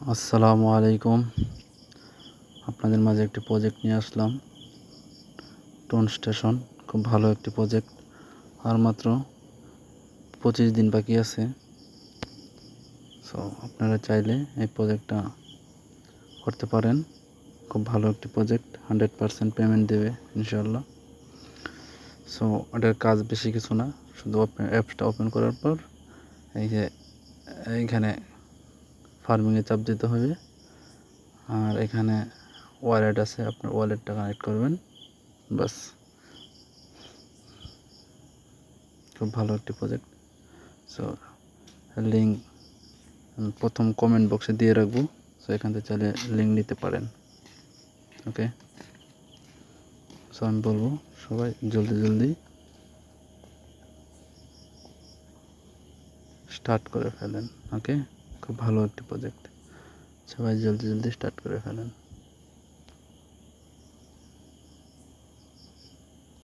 আসসালামু আলাইকুম। আপনাদের মাঝে একটি প্রজেক্ট নিয়ে আসলাম, টোন স্টেশন। খুব ভালো একটি প্রজেক্ট। আর মাত্র 25 দিন বাকি আছে। সো আপনারা চাইলে এই প্রজেক্টটা করতে পারেন। খুব ভালো একটি প্রজেক্ট, 100% পেমেন্ট দেবে ইনশাআল্লাহ। সো এটার কাজ বেশি কিছু না, শুধু অ্যাপসটা ওপেন করার পর এইখানে ফার্মিংয়ে চাপ দিতে হবে। আর এখানে ওয়ালেট আছে, আপনার ওয়ালেটটা কানেক্ট করবেন, বাস। খুব ভালো একটি প্রজেক্ট। সো লিঙ্ক প্রথম কমেন্ট বক্সে দিয়ে রাখবো, সো এখান থেকে চাইলে লিঙ্ক নিতে পারেন। ওকে, সো আমি বলবো সবাই জলদি স্টার্ট করে ফেলেন। ওকে, খুব ভালো একটি প্রজেক্ট, সবাই জলদি স্টার্ট করে ফেলেন।